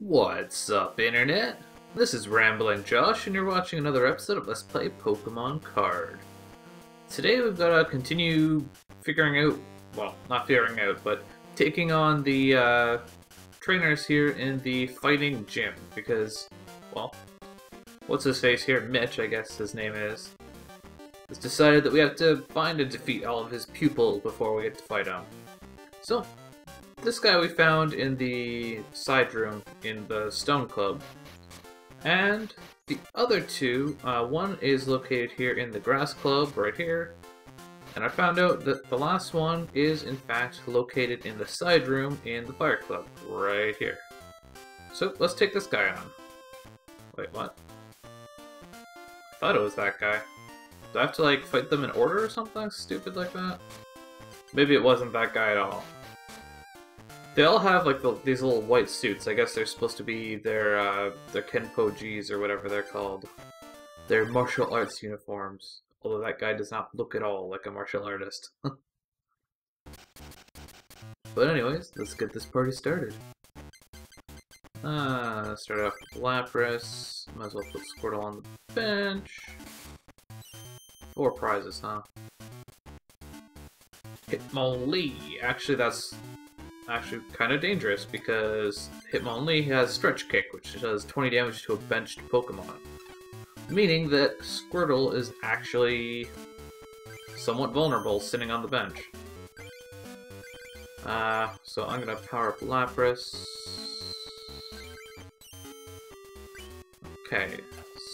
What's up, Internet? This is Rambling Josh, and you're watching another episode of Let's Play Pokemon Card. Today we've got to continue figuring out, well, not figuring out, but taking on the trainers here in the fighting gym, because, well, what's his face here? Mitch, I guess his name is. Has decided that we have to find and defeat all of his pupils before we get to fight him. So, this guy we found in the side room in the Stone Club, and the other two, one is located here in the Grass Club, right here, and I found out that the last one is in fact located in the side room in the Fire Club, right here. So let's take this guy on. Wait, what? I thought it was that guy. Do I have to like fight them in order or something stupid like that? Maybe it wasn't that guy at all. They all have like these little white suits. I guess they're supposed to be their Kenpo-Gs or whatever they're called. Their martial arts uniforms. Although that guy does not look at all like a martial artist. But anyways, let's get this party started. Start off with Lapras. Might as well put Squirtle on the bench. 4 prizes, huh? Hitmonlee. Actually, that's kind of dangerous because Hitmonlee has Stretch Kick, which does 20 damage to a benched Pokemon. Meaning that Squirtle is actually somewhat vulnerable sitting on the bench. So I'm gonna power up Lapras. Okay,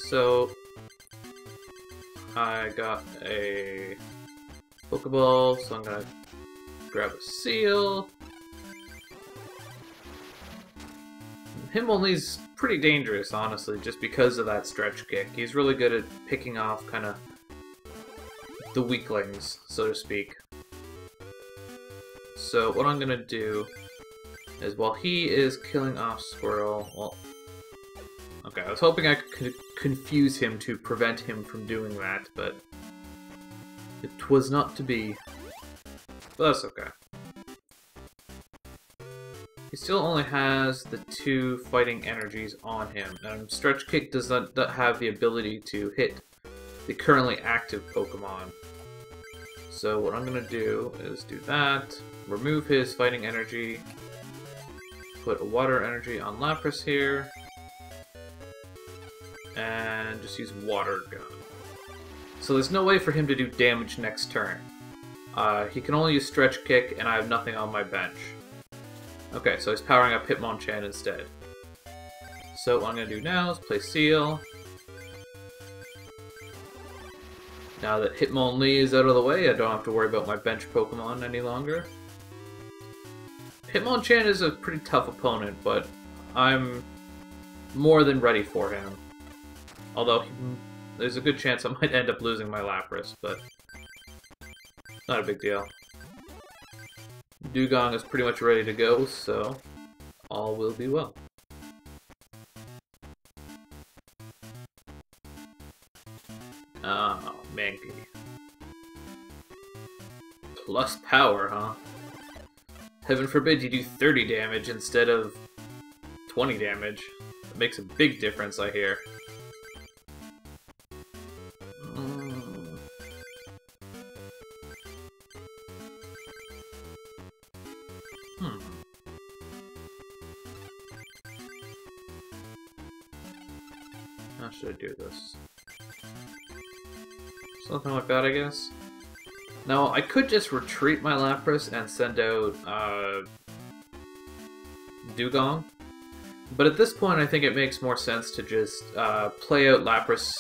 so I got a Pokeball, so I'm gonna grab a Seal. Hitmonlee's pretty dangerous, honestly, just because of that Stretch Kick. He's really good at picking off kind of the weaklings, so to speak. So what I'm gonna do is, while he is killing off Squirtle, well, okay, I was hoping I could confuse him to prevent him from doing that, but it was not to be. But that's okay. He still only has the 2 fighting energies on him, and Stretch Kick does not have the ability to hit the currently active Pokemon. So what I'm going to do is do that, remove his fighting energy, put a water energy on Lapras here, and just use Water Gun. So there's no way for him to do damage next turn. He can only use Stretch Kick, and I have nothing on my bench. Okay, so he's powering up Hitmonchan instead. So what I'm going to do now is play Seal. Now that Hitmonlee is out of the way, I don't have to worry about my bench Pokemon any longer. Hitmonchan is a pretty tough opponent, but I'm more than ready for him. Although, there's a good chance I might end up losing my Lapras, but not a big deal. Dugong is pretty much ready to go, so all will be well. Oh, Mankey. Plus power, huh? Heaven forbid you do 30 damage instead of 20 damage. That makes a big difference, I hear. How should I do this? Something like that, I guess. Now, I could just retreat my Lapras and send out Dugong, but at this point I think it makes more sense to just play out Lapras,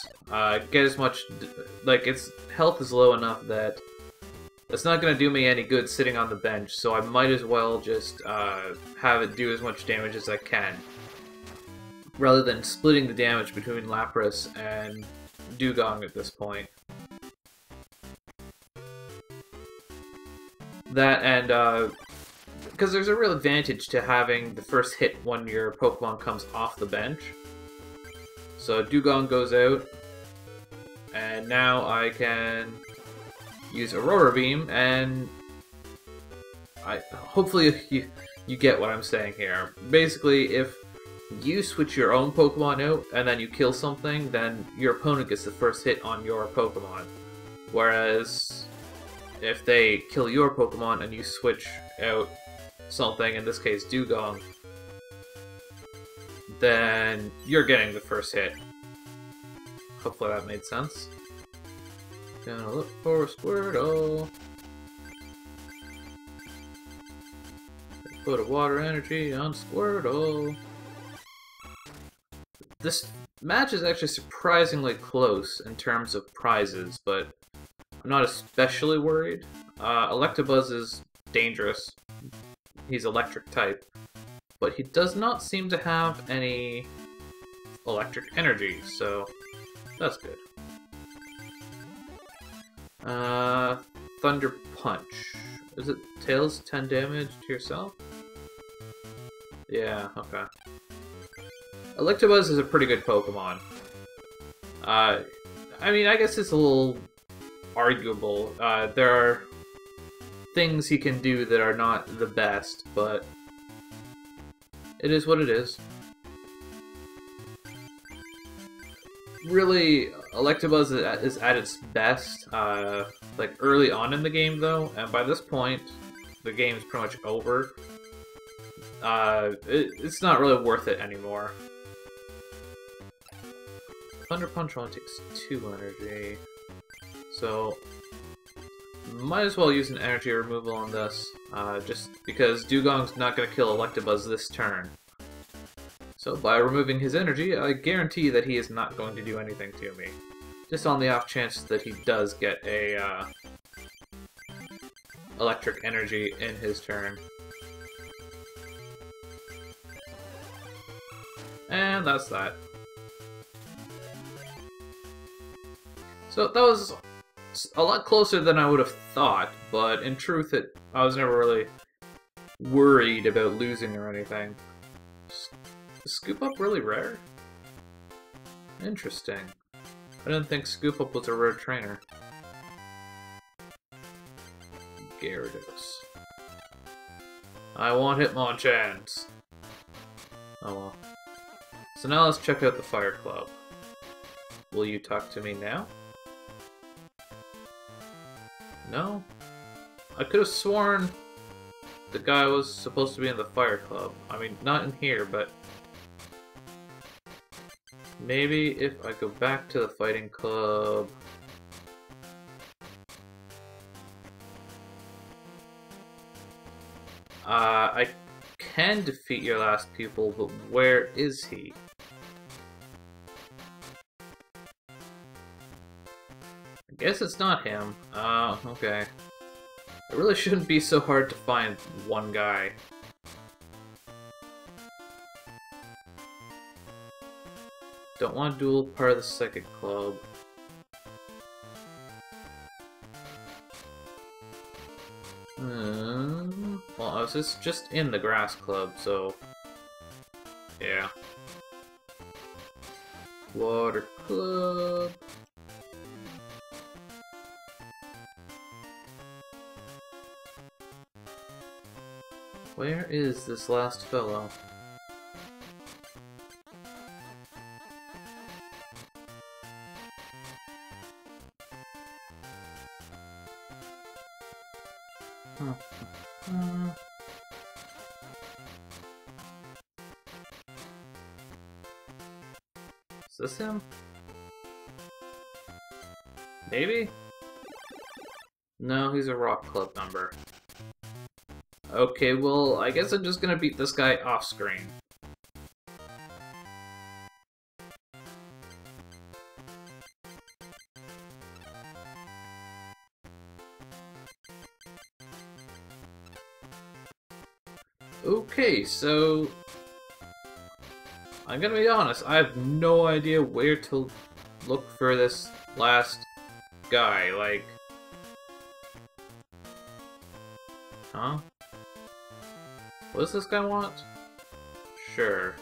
get as much, like, its health is low enough that it's not going to do me any good sitting on the bench, so I might as well just have it do as much damage as I can, rather than splitting the damage between Lapras and Dugong at this point. That and, because there's a real advantage to having the first hit when your Pokemon comes off the bench. So Dugong goes out, and now I can use Aurora Beam, and hopefully you get what I'm saying here. Basically, if you switch your own Pokemon out and then you kill something, then your opponent gets the first hit on your Pokemon. Whereas if they kill your Pokemon and you switch out something, in this case Dugong, then you're getting the first hit. Hopefully that made sense. Gonna look for Squirtle. Put a water energy on Squirtle. This match is actually surprisingly close in terms of prizes, but I'm not especially worried. Electabuzz is dangerous. He's electric type, but he does not seem to have any electric energy, so that's good. Thunder Punch. Is it Tails 10 damage to yourself? Yeah, okay. Electabuzz is a pretty good Pokemon. I mean, I guess it's a little arguable. There are things he can do that are not the best, but it is what it is. Really, Electabuzz is at its best, like early on in the game though, and by this point, the game's pretty much over. It's not really worth it anymore. Thunder Punch only takes 2 energy, so might as well use an energy removal on this, just because Dugong's not going to kill Electabuzz this turn. So by removing his energy, I guarantee that he is not going to do anything to me. Just on the off chance that he does get a electric energy in his turn. And that's that. So that was a lot closer than I would have thought, but in truth, I was never really worried about losing or anything. Is Scoop Up really rare? Interesting. I didn't think Scoop Up was a rare trainer. Gyarados. I want Hitmonchans. Oh well. So now let's check out the Fire Club. Will you talk to me now? No? I could have sworn the guy was supposed to be in the Fire Club. I mean, not in here, but maybe if I go back to the Fighting Club. I can defeat your last pupil, but where is he? I guess it's not him. Okay. It really shouldn't be so hard to find one guy. Don't want to duel part of the Psychic Club. Well, I was just in the Grass Club, so yeah. Water Club. Where is this last fellow? Is this him? Maybe? No, he's a Rock Club member. Okay, well, I guess I'm just gonna beat this guy off screen. Okay, so I'm gonna be honest, I have no idea where to look for this last guy, like... Huh? What does this guy want? Sure.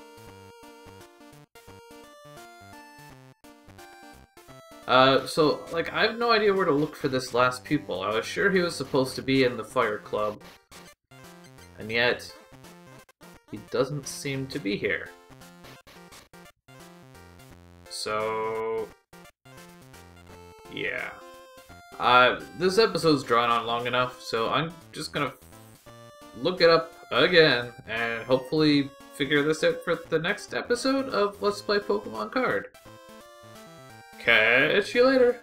So, like, I have no idea where to look for this last pupil. I was sure he was supposed to be in the Fire Club, and yet he doesn't seem to be here. So yeah. This episode's drawn on long enough, so I'm just gonna look it up again and hopefully figure this out for the next episode of Let's Play Pokemon Card. Catch you later!